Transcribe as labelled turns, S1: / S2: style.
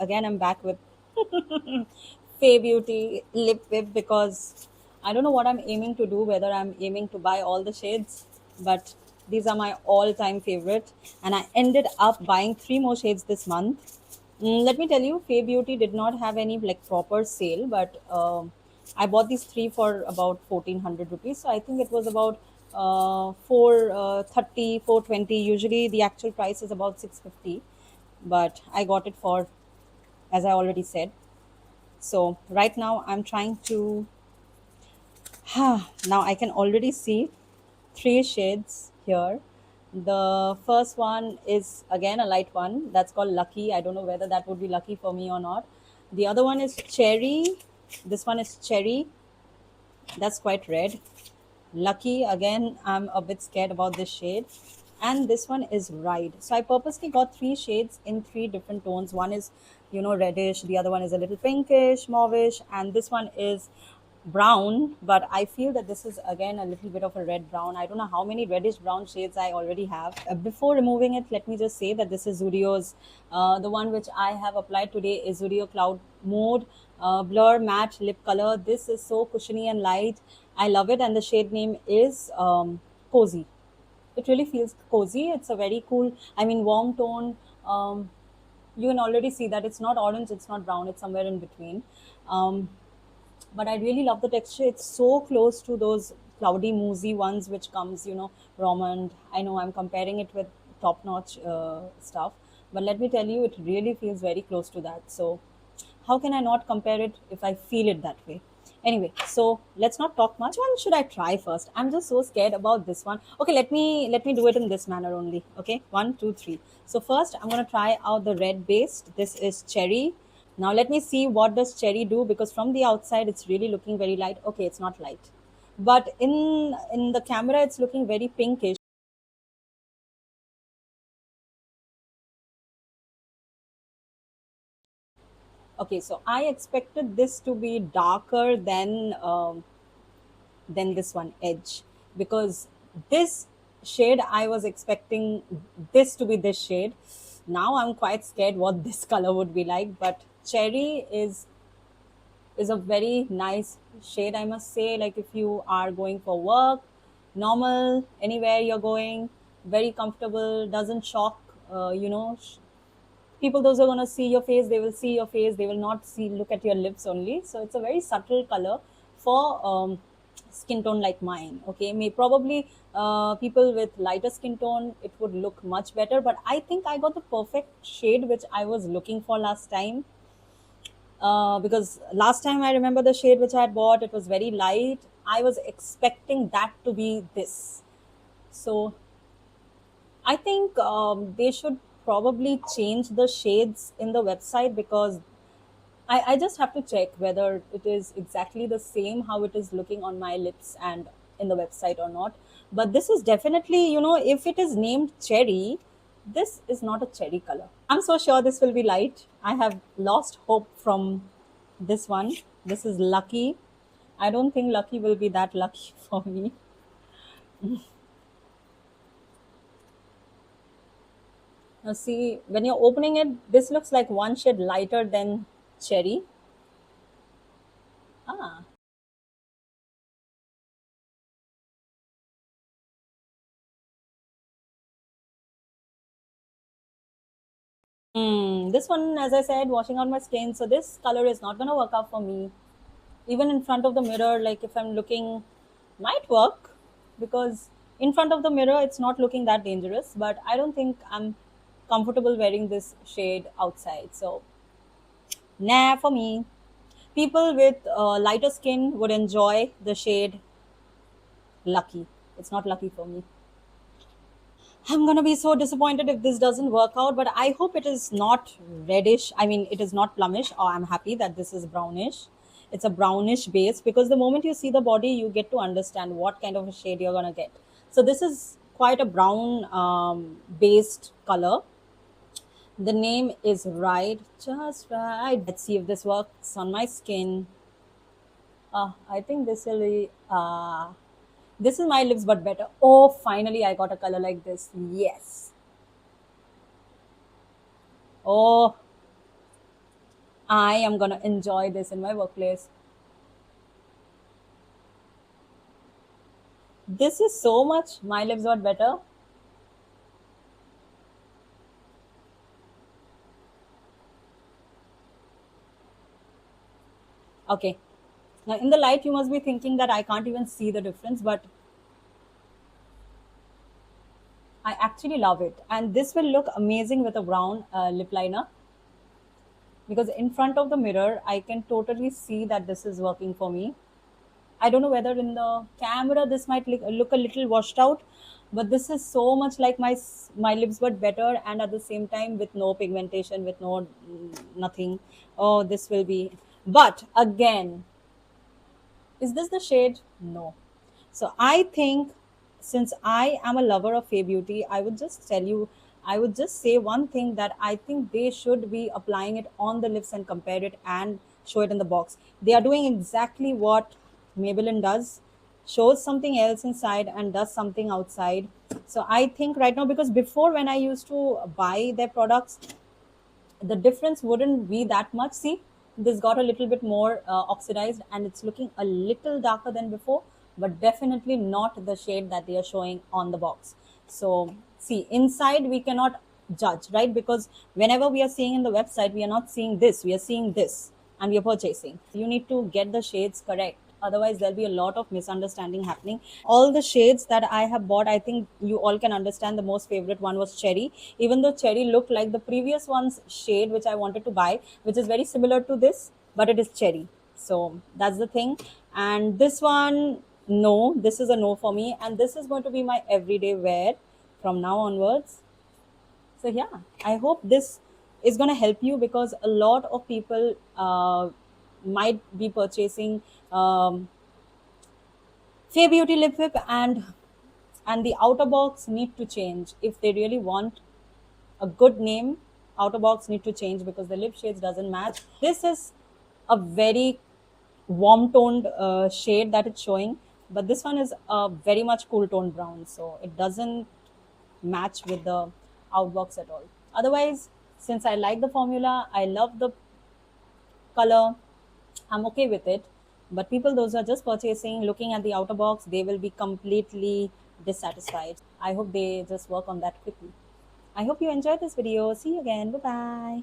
S1: Again, I'm back with Fay Beauty Lip Whip because I don't know what I'm aiming to do, whether I'm aiming to buy all the shades, but these are my all time favorite. And I ended up buying three more shades this month. Let me tell you, Fay Beauty did not have any like proper sale, but I bought these three for about 1400 rupees. So I think it was about 430, 420. Usually the actual price is about 650, but I got it for, as I already said. So right now I'm trying to now I can already see three shades here. The first one is again a light one that's called Lucky. I don't know whether that would be lucky for me or not. The other one is Cherry. This one is Cherry. That's quite red. Lucky, again, I'm a bit scared about this shade. And this one is Ride. So I purposely got three shades in three different tones. One is, reddish. The other one is a little pinkish, mauvish. And this one is brown. But I feel that this is, again, a little bit of a red brown. I don't know how many reddish brown shades I already have. Before removing it, let me just say that this is Zudio's. The one which I have applied today is Zudio Cloud Mode Blur Matte Lip Color. This is so cushiony and light. I love it, and the shade name is Cozy. It really feels cozy. It's a very cool, I mean, warm tone. You can already see that it's not orange, it's not brown, it's somewhere in between. Um, but I really love the texture. It's so close to those cloudy, moussey ones which comes, Romand. I know I'm comparing it with top-notch stuff, but let me tell you, it really feels very close to that. So how can I not compare it if I feel it that way? Anyway, so let's not talk much. Which one should I try first? I'm just so scared about this one. Okay, let me do it in this manner only. Okay, one, two, three. So first, I'm gonna try out the red based. This is cherry. Now let me see what does cherry do, because from the outside it's really looking very light. Okay, it's not light, but in the camera it's looking very pinkish. Okay, so I expected this to be darker than this one, edge, because this shade I was expecting this to be this shade. Now I'm quite scared what this color would be like, but cherry is a very nice shade, I must say. Like if you are going for work, normal, anywhere you're going, very comfortable, doesn't shock. People, those who are going to see your face, they will see your face, they will not see look at your lips only. So it's a very subtle color for skin tone like mine. Okay, may probably people with lighter skin tone, it would look much better, but I think I got the perfect shade which I was looking for last time. Because last time I remember the shade which I had bought, it was very light. I was expecting that to be this. So I think they should probably change the shades in the website, because I just have to check whether it is exactly the same how it is looking on my lips and in the website or not. But this is definitely, if it is named cherry, this is not a cherry color. I'm so sure this will be light. I have lost hope from this one. This is lucky. I don't think lucky will be that lucky for me. Now, see, when you're opening it, this looks like one shade lighter than cherry. Ah, this one, as I said, washing out my skin. So this color is not gonna work out for me. Even in front of the mirror, like if I'm looking, might work, because in front of the mirror, it's not looking that dangerous. But I don't think I'm comfortable wearing this shade outside. So nah, for me. People with lighter skin would enjoy the shade Lucky. It's not lucky for me. I'm gonna be so disappointed if this doesn't work out, but I hope it is not reddish. I mean, it is not plumish. Or I'm happy that this is brownish. It's a brownish base, because the moment you see the body, you get to understand what kind of a shade you're gonna get. So this is quite a brown based color. The name is Right, just right. Let's see if this works on my skin. I think this will be. This is my lips, but better. Oh, finally, I got a color like this. Yes. Oh, I am gonna enjoy this in my workplace. This is so much My Lips Got Better. Okay. Now in the light, you must be thinking that I can't even see the difference, but I actually love it. And this will look amazing with a brown lip liner, because in front of the mirror, I can totally see that this is working for me. I don't know whether in the camera this might look a little washed out, but this is so much like my lips, but better, and at the same time with no pigmentation, with no nothing. Oh, this will be. But again, is this the shade? No. So I think, since I am a lover of Fay Beauty, I would just say one thing, that I think they should be applying it on the lips and compare it and show it in the box. They are doing exactly what Maybelline does, shows something else inside and does something outside. So I think right now, because before when I used to buy their products, the difference wouldn't be that much. See, this got a little bit more oxidized and it's looking a little darker than before, but definitely not the shade that they are showing on the box. So see, inside we cannot judge, right? Because whenever we are seeing in the website, we are not seeing this, we are seeing this, and we are purchasing. You need to get the shades correct, otherwise there'll be a lot of misunderstanding happening. All the shades that I have bought, I think you all can understand, the most favorite one was cherry. Even though cherry looked like the previous one's shade which I wanted to buy, which is very similar to this, but it is cherry. So that's the thing. And this one, no, this is a no for me, and this is going to be my everyday wear from now onwards. So yeah, I hope this is going to help you, because a lot of people might be purchasing Fair Beauty lip whip, and the outer box need to change if they really want a good name. Outer box need to change because the lip shades doesn't match. This is a very warm toned shade that it's showing, but this one is a very much cool toned brown, so it doesn't match with the outbox at all. Otherwise, since I like the formula, I love the color, I'm okay with it. But people those are just purchasing, looking at the outer box, they will be completely dissatisfied. I hope they just work on that quickly. I hope you enjoyed this video. See you again. Bye bye.